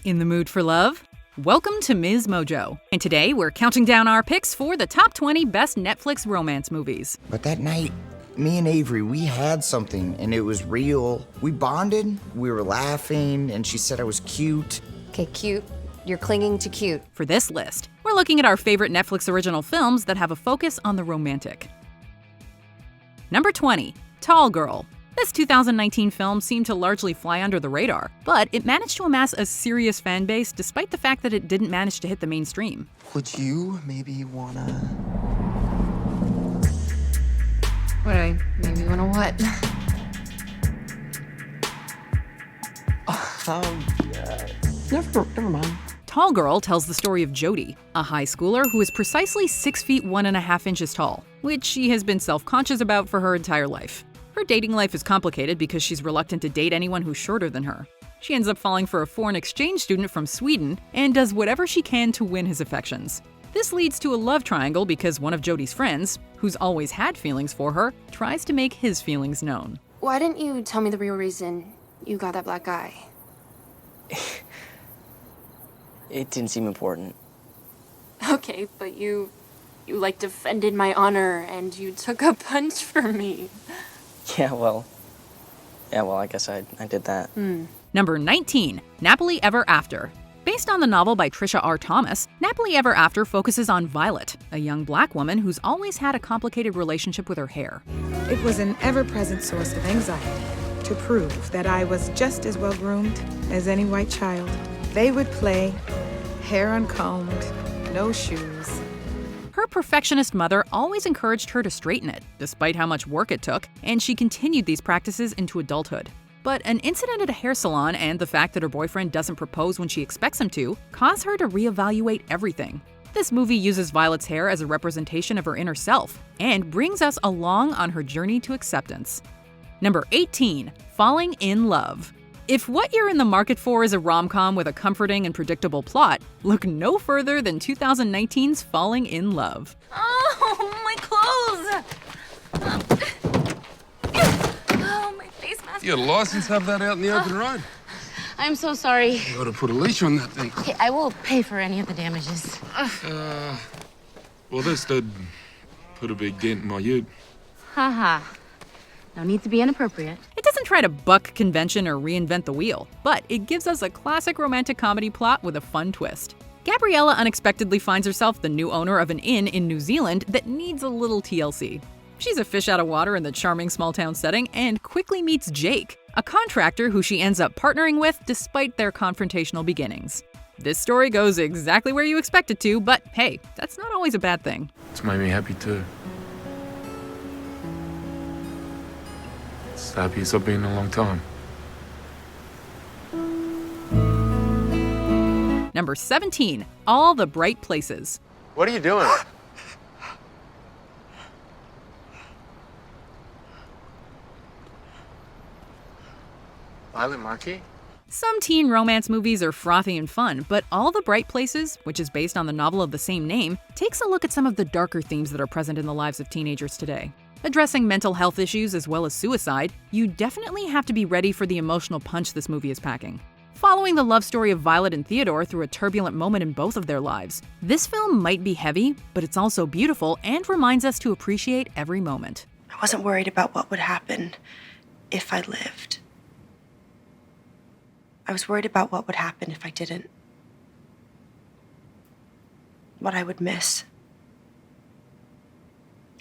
In the mood for love? Welcome to MsMojo, and today we're counting down our picks for the top 20 best Netflix romance movies. But that night, me and Avery, we had something, and it was real. We bonded, we were laughing, and she said I was cute. Okay, cute. You're clinging to cute. For this list, we're looking at our favorite Netflix original films that have a focus on the romantic. Number 20, Tall Girl. This 2019 film seemed to largely fly under the radar, but it managed to amass a serious fan base despite the fact that it didn't manage to hit the mainstream. Would you maybe wanna... What do I maybe wanna what? Never mind. Tall Girl tells the story of Jody, a high schooler who is precisely 6 feet 1.5 inches tall, which she has been self-conscious about for her entire life. Her dating life is complicated because she's reluctant to date anyone who's shorter than her. She ends up falling for a foreign exchange student from Sweden and does whatever she can to win his affections. This leads to a love triangle because one of Jody's friends, who's always had feelings for her, tries to make his feelings known. Why didn't you tell me the real reason you got that black eye? It didn't seem important. Okay, but you like defended my honor and you took a punch for me. Yeah, well, I guess I did that. Number 19, Nappily Ever After. Based on the novel by Trisha R. Thomas, Nappily Ever After focuses on Violet, a young black woman who's always had a complicated relationship with her hair. It was an ever-present source of anxiety to prove that I was just as well-groomed as any white child. They would play, hair uncombed, no shoes. Her perfectionist mother always encouraged her to straighten it, despite how much work it took, and she continued these practices into adulthood. But an incident at a hair salon and the fact that her boyfriend doesn't propose when she expects him to cause her to reevaluate everything. This movie uses Violet's hair as a representation of her inner self and brings us along on her journey to acceptance. Number 18, Falling in Love. If what you're in the market for is a rom-com with a comforting and predictable plot, look no further than 2019's Falling in Love. Oh, my clothes! Oh, my face mask. You got a license to have that out in the open road? I'm so sorry. You ought to put a leash on that thing. Okay, I will pay for any of the damages. Well, this did put a big dent in my ute. Haha. No need to be inappropriate. It doesn't try to buck convention or reinvent the wheel, but it gives us a classic romantic comedy plot with a fun twist. Gabriella unexpectedly finds herself the new owner of an inn in New Zealand that needs a little TLC. She's a fish out of water in the charming small-town setting and quickly meets Jake, a contractor who she ends up partnering with despite their confrontational beginnings. This story goes exactly where you expect it to, but hey, that's not always a bad thing. It's made me happy too. It's the happiest I've been in a long time. Number 17, All the Bright Places. What are you doing? Violet Markey? Some teen romance movies are frothy and fun, but All the Bright Places, which is based on the novel of the same name, takes a look at some of the darker themes that are present in the lives of teenagers today. Addressing mental health issues as well as suicide, you definitely have to be ready for the emotional punch this movie is packing. Following the love story of Violet and Theodore through a turbulent moment in both of their lives, this film might be heavy, but it's also beautiful and reminds us to appreciate every moment. I wasn't worried about what would happen if I lived. I was worried about what would happen if I didn't. What I would miss.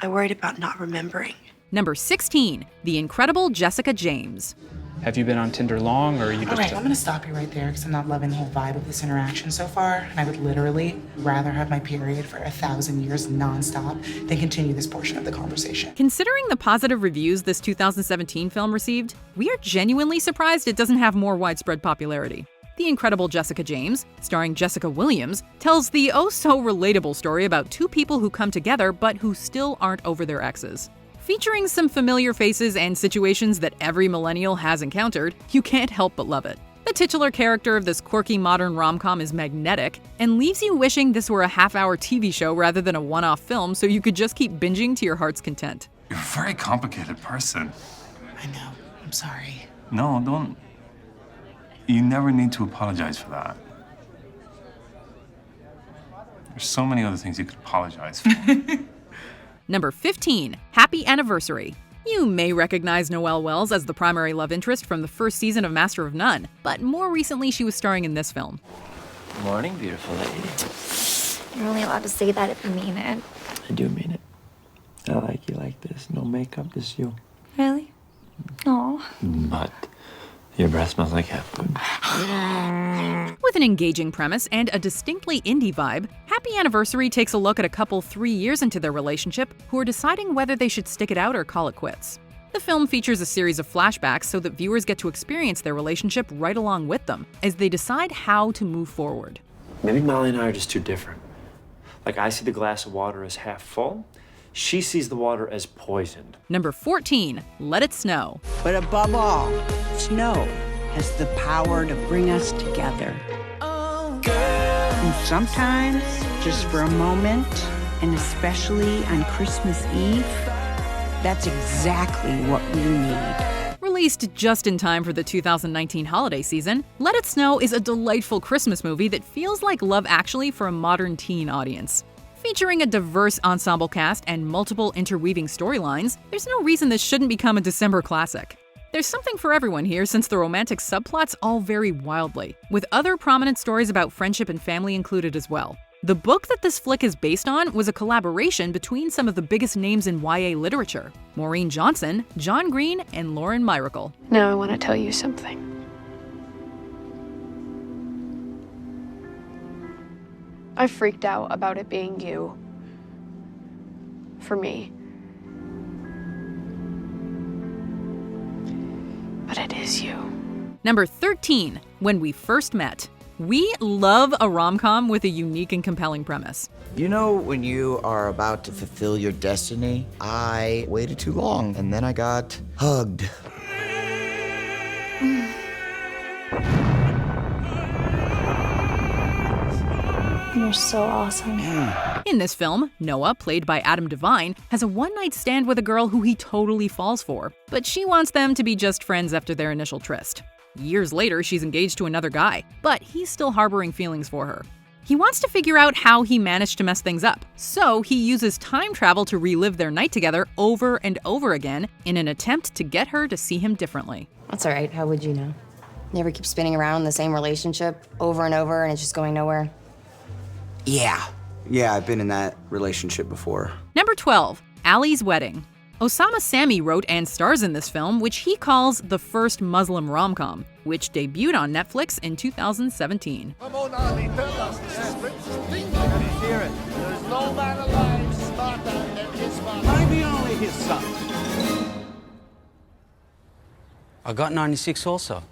I worried about not remembering. Number 16, The Incredible Jessica James. Have you been on Tinder long, or are you just... All right, I'm gonna stop you right there because I'm not loving the whole vibe of this interaction so far. And I would literally rather have my period for 1,000 years nonstop than continue this portion of the conversation. Considering the positive reviews this 2017 film received, we are genuinely surprised it doesn't have more widespread popularity. The Incredible Jessica James, starring Jessica Williams, tells the oh-so-relatable story about two people who come together but who still aren't over their exes. Featuring some familiar faces and situations that every millennial has encountered, you can't help but love it. The titular character of this quirky modern rom-com is magnetic and leaves you wishing this were a half-hour TV show rather than a one-off film so you could just keep binging to your heart's content. You're a very complicated person. I know. I'm sorry. No, don't. You never need to apologize for that. There's so many other things you could apologize for. Number 15, Happy Anniversary. You may recognize Noelle Wells as the primary love interest from the first season of Master of None, but more recently she was starring in this film. Morning, beautiful lady. You're only allowed to say that if you mean it. I do mean it. I like you like this. No makeup, just you. Really? Aw. But your breath smells like cat food. With an engaging premise and a distinctly indie vibe, Happy Anniversary takes a look at a couple 3 years into their relationship who are deciding whether they should stick it out or call it quits. The film features a series of flashbacks so that viewers get to experience their relationship right along with them as they decide how to move forward. Maybe Molly and I are just too different. Like, I see the glass of water as half full. She sees the water as poisoned. Number 14, Let It Snow. But above all, snow has the power to bring us together. And sometimes, just for a moment, and especially on Christmas Eve, that's exactly what we need. Released just in time for the 2019 holiday season, Let It Snow is a delightful Christmas movie that feels like Love Actually for a modern teen audience. Featuring a diverse ensemble cast and multiple interweaving storylines, there's no reason this shouldn't become a December classic. There's something for everyone here since the romantic subplots all vary wildly, with other prominent stories about friendship and family included as well. The book that this flick is based on was a collaboration between some of the biggest names in YA literature: Maureen Johnson, John Green, and Lauren Myracle. Now I want to tell you something. I freaked out about it being you. For me. But it is you. Number 13, When We First Met. We love a rom-com with a unique and compelling premise. You know, when you are about to fulfill your destiny, I waited too long, and then I got hugged. You're so awesome. In this film, Noah, played by Adam Devine, has a one-night stand with a girl who he totally falls for, but she wants them to be just friends after their initial tryst. Years later, she's engaged to another guy, but he's still harboring feelings for her. He wants to figure out how he managed to mess things up, so he uses time travel to relive their night together over and over again in an attempt to get her to see him differently. That's all right. How would you know? You ever keep spinning around in the same relationship over and over and it's just going nowhere? Yeah, I've been in that relationship before. Number 12, Ali's Wedding. Osama Sami wrote and stars in this film, which he calls the first Muslim rom-com, which debuted on Netflix in 2017. Come on, Ali, tell us. Can you hear it? There's no man alive smarter than his father. Maybe only his son. I got 96 also.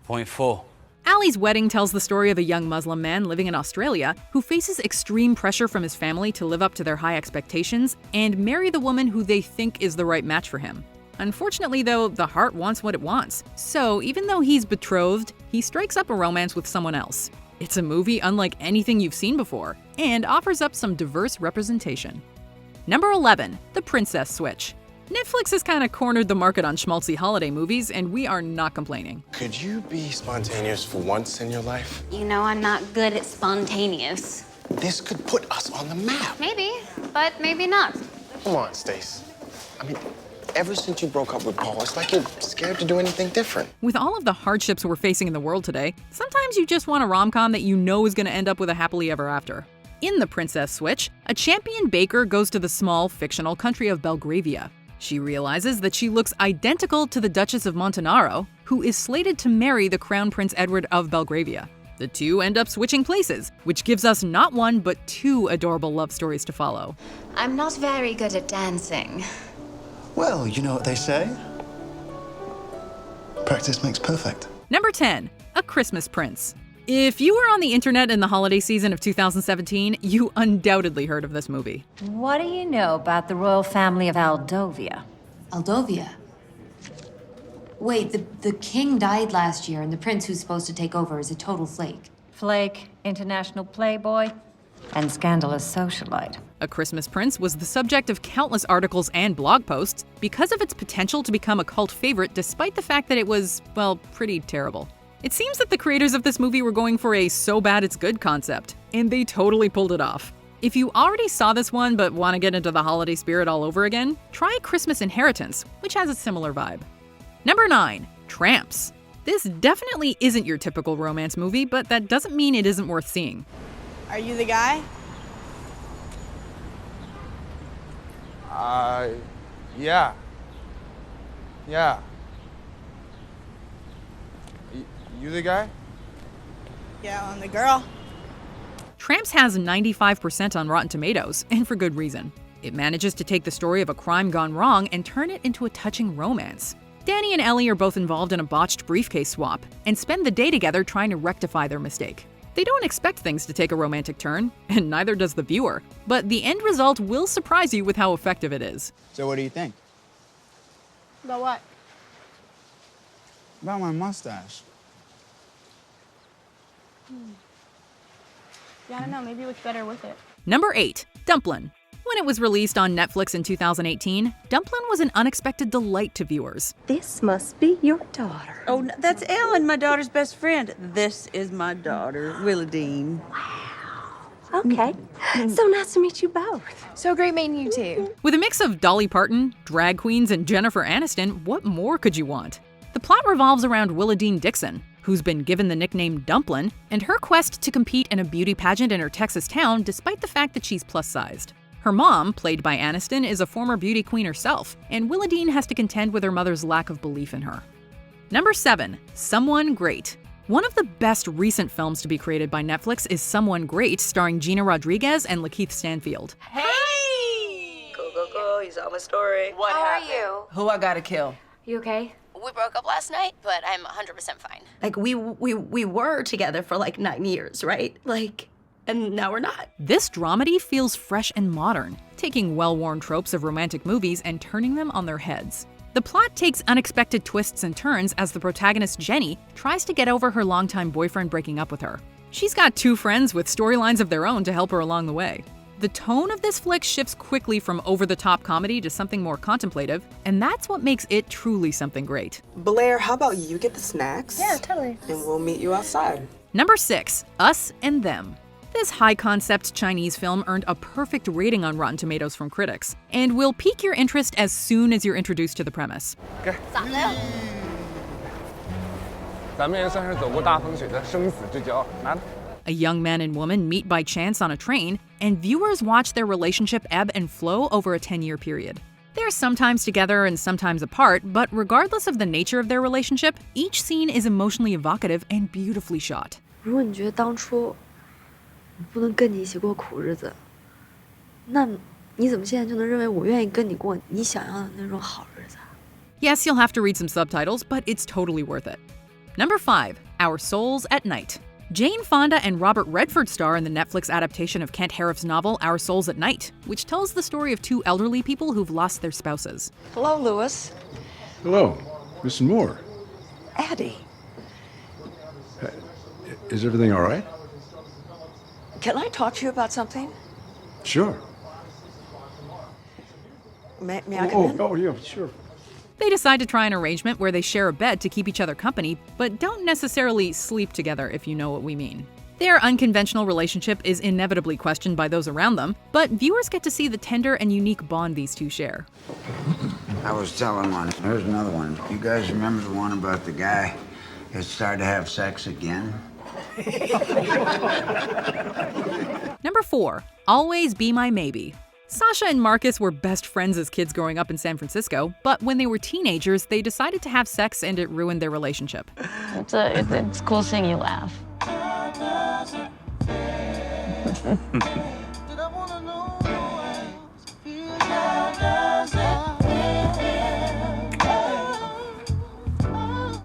0.4. Ali's Wedding tells the story of a young Muslim man living in Australia who faces extreme pressure from his family to live up to their high expectations and marry the woman who they think is the right match for him. Unfortunately, though, the heart wants what it wants. So even though he's betrothed, he strikes up a romance with someone else. It's a movie unlike anything you've seen before and offers up some diverse representation. Number 11, The Princess Switch. Netflix has kind of cornered the market on schmaltzy holiday movies, and we are not complaining. Could you be spontaneous for once in your life? You know I'm not good at spontaneous. This could put us on the map. Maybe, but maybe not. Come on, Stace. I mean, ever since you broke up with Paul, it's like you're scared to do anything different. With all of the hardships we're facing in the world today, sometimes you just want a rom-com that you know is going to end up with a happily ever after. In The Princess Switch, a champion baker goes to the small, fictional country of Belgravia. She realizes that she looks identical to the Duchess of Montenaro, who is slated to marry the Crown Prince Edward of Belgravia. The two end up switching places, which gives us not one but two adorable love stories to follow. I'm not very good at dancing. Well, you know what they say. Practice makes perfect. Number 10, A Christmas Prince. If you were on the internet in the holiday season of 2017, you undoubtedly heard of this movie. What do you know about the royal family of Aldovia? Aldovia? Wait, the king died last year, and the prince who's supposed to take over is a total flake. Flake, international playboy, and scandalous socialite. A Christmas Prince was the subject of countless articles and blog posts because of its potential to become a cult favorite despite the fact that it was, well, pretty terrible. It seems that the creators of this movie were going for a so bad it's good concept, and they totally pulled it off. If you already saw this one but want to get into the holiday spirit all over again, try Christmas Inheritance, which has a similar vibe. Number 9. Tramps. This definitely isn't your typical romance movie, but that doesn't mean it isn't worth seeing. Are you the guy? Yeah. Yeah. You the guy? Yeah, I'm the girl. Tramps has 95% on Rotten Tomatoes, and for good reason. It manages to take the story of a crime gone wrong and turn it into a touching romance. Danny and Ellie are both involved in a botched briefcase swap and spend the day together trying to rectify their mistake. They don't expect things to take a romantic turn, and neither does the viewer, but the end result will surprise you with how effective it is. So what do you think? About what? About my mustache. Yeah, I don't know, maybe it looks better with it. Number 8. Dumplin. When it was released on Netflix in 2018, Dumplin was an unexpected delight to viewers. This must be your daughter. Oh, that's Ellen, my daughter's best friend. This is my daughter, Willadine. Okay. So nice to meet you both. So great meeting you too. With a mix of Dolly Parton, drag queens, and Jennifer Aniston, what more could you want? The plot revolves around Willadine Dixon, who's been given the nickname Dumplin, and her quest to compete in a beauty pageant in her Texas town despite the fact that she's plus-sized. Her mom, played by Aniston, is a former beauty queen herself, and Willadine has to contend with her mother's lack of belief in her. Number 7. Someone Great. One of the best recent films to be created by Netflix is Someone Great, starring Gina Rodriguez and Lakeith Stanfield. Hey! Go, you saw my story. How are you? Who I gotta kill? You okay? We broke up last night, but I'm 100% fine. Like, we were together for like 9 years, right? And now we're not. This dramedy feels fresh and modern, taking well-worn tropes of romantic movies and turning them on their heads. The plot takes unexpected twists and turns as the protagonist Jenny tries to get over her longtime boyfriend breaking up with her. She's got 2 friends with storylines of their own to help her along the way. The tone of this flick shifts quickly from over-the-top comedy to something more contemplative, and that's what makes it truly something great. Blair, how about you get the snacks? Yeah, totally. And we'll meet you outside. Number 6. Us and Them. This high-concept Chinese film earned a perfect rating on Rotten Tomatoes from critics, and will pique your interest as soon as you're introduced to the premise. Okay. A young man and woman meet by chance on a train, and viewers watch their relationship ebb and flow over a 10-year period. They're sometimes together and sometimes apart, but regardless of the nature of their relationship, each scene is emotionally evocative and beautifully shot. 如果你觉得当初不能跟你一起过苦日子，那你怎么现在就能认为我愿意跟你过你想要的那种好日子？ Yes, you'll have to read some subtitles, but it's totally worth it. Number 5. Our Souls at Night. Jane Fonda and Robert Redford star in the Netflix adaptation of Kent Harriff's novel Our Souls at Night, which tells the story of 2 elderly people who've lost their spouses. Hello, Louis. Hello, Mr. Moore. Addie. Is everything all right? Can I talk to you about something? Sure. May I come in? Oh, yeah, sure. They decide to try an arrangement where they share a bed to keep each other company, but don't necessarily sleep together, if you know what we mean. Their unconventional relationship is inevitably questioned by those around them, but viewers get to see the tender and unique bond these 2 share. I was telling one. There's another one. You guys remember the one about the guy that started to have sex again? Number 4. Always Be My Maybe. Sasha and Marcus were best friends as kids growing up in San Francisco, but when they were teenagers, they decided to have sex and it ruined their relationship. It's cool seeing you laugh.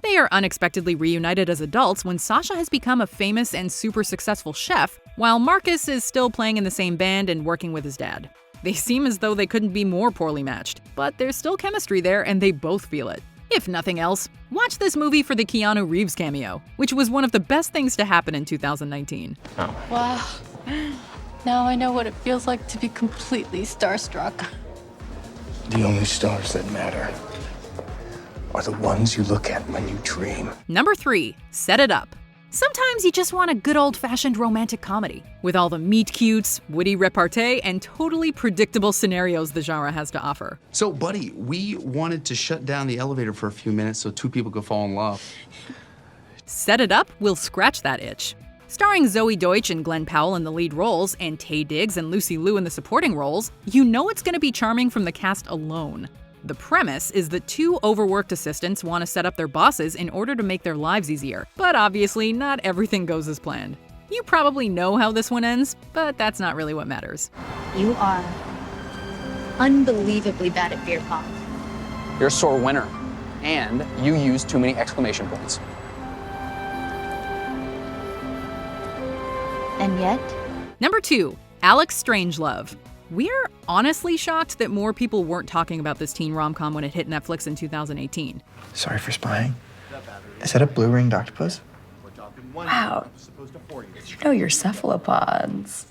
They are unexpectedly reunited as adults when Sasha has become a famous and super successful chef, while Marcus is still playing in the same band and working with his dad. They seem as though they couldn't be more poorly matched, but there's still chemistry there and they both feel it. If nothing else, watch this movie for the Keanu Reeves cameo, which was one of the best things to happen in 2019. Wow. Now I know what it feels like to be completely starstruck. The only stars that matter are the ones you look at when you dream. Number 3, Set It Up. Sometimes you just want a good old-fashioned romantic comedy, with all the meet-cutes, witty repartee, and totally predictable scenarios the genre has to offer. So, buddy, we wanted to shut down the elevator for a few minutes so two people could fall in love. Set It Up will scratch that itch. Starring Zoe Deutsch and Glenn Powell in the lead roles, and Taye Diggs and Lucy Liu in the supporting roles, you know it's going to be charming from the cast alone. The premise is that two overworked assistants want to set up their bosses in order to make their lives easier, but obviously not everything goes as planned. You probably know how this one ends, but that's not really what matters. You are unbelievably bad at beer pong. You're a sore winner, and you use too many exclamation points. And yet? Number 2, Alex Strangelove. We're honestly shocked that more people weren't talking about this teen rom-com when it hit Netflix in 2018. Sorry for spying. Is that a blue-ringed octopus? Wow. You know your cephalopods.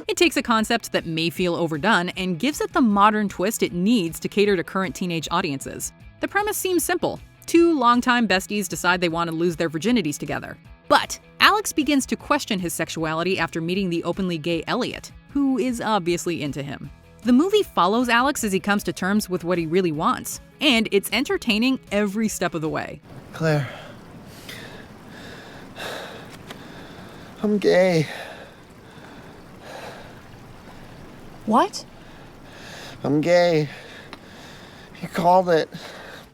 It takes a concept that may feel overdone and gives it the modern twist it needs to cater to current teenage audiences. The premise seems simple. Two longtime besties decide they want to lose their virginities together. But Alex begins to question his sexuality after meeting the openly gay Elliot, who is obviously into him. The movie follows Alex as he comes to terms with what he really wants, and it's entertaining every step of the way. Claire. I'm gay. What? I'm gay. You called it.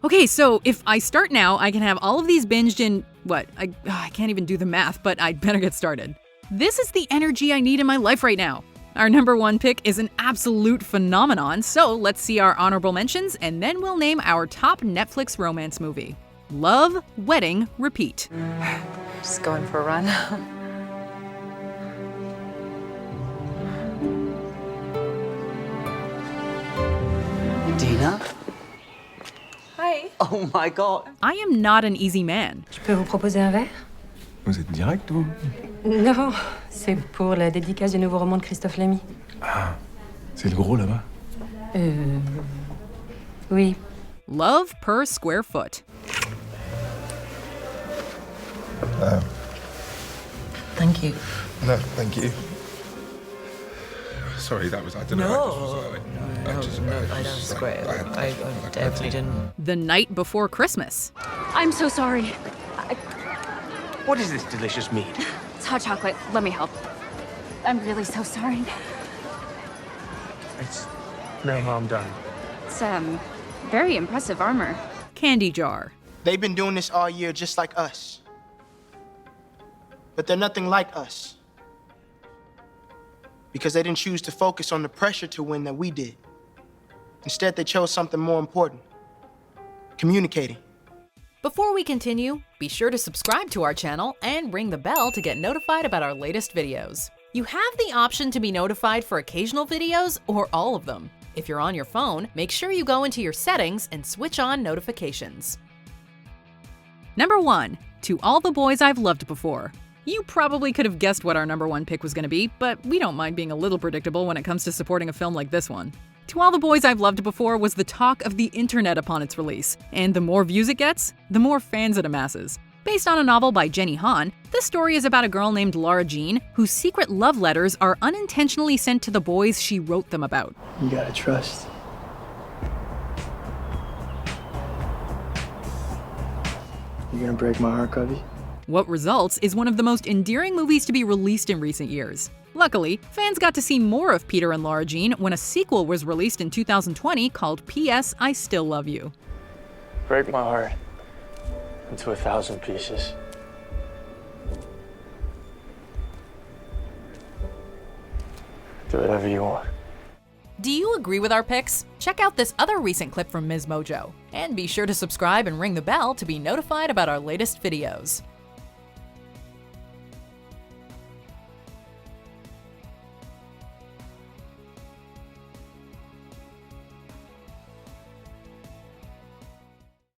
Okay, so if I start now, I can have all of these binged in, I can't even do the math, but I'd better get started. This is the energy I need in my life right now. Our number 1 pick is an absolute phenomenon, so let's see our honorable mentions, and then we'll name our top Netflix romance movie. Love, Wedding, Repeat. Just going for a run. Dina? Hi. Oh my God. I am not an easy man. Je peux vous proposer un verre? Vous êtes direct, vous? Non, c'est pour la dédicace du nouveau roman de Christophe Lamy. Ah, c'est le gros là-bas? Oui. Love per Square Foot. Thank you. No, thank you. Sorry, I don't know. I don't square. I definitely didn't. The Night Before Christmas. I'm so sorry. What is this delicious meat? It's hot chocolate. Let me help. I'm really so sorry. It's no harm done. It's, very impressive armor. Candy Jar. They've been doing this all year just like us. But they're nothing like us. Because they didn't choose to focus on the pressure to win that we did. Instead, they chose something more important. Communicating. Before we continue, be sure to subscribe to our channel and ring the bell to get notified about our latest videos. You have the option to be notified for occasional videos or all of them. If you're on your phone, make sure you go into your settings and switch on notifications. Number 1, To All the Boys I've Loved Before. You probably could have guessed what our number 1 pick was going to be, but we don't mind being a little predictable when it comes to supporting a film like this one. To All the Boys I've Loved Before was the talk of the internet upon its release, and the more views it gets, the more fans it amasses. Based on a novel by Jenny Han, this story is about a girl named Laura Jean whose secret love letters are unintentionally sent to the boys she wrote them about. You gotta trust. You gonna break my heart, Cubby? What results is one of the most endearing movies to be released in recent years. Luckily, fans got to see more of Peter and Laura Jean when a sequel was released in 2020 called P.S. I Still Love You. Break my heart into 1,000 pieces. Do whatever you want. Do you agree with our picks? Check out this other recent clip from MsMojo. And be sure to subscribe and ring the bell to be notified about our latest videos.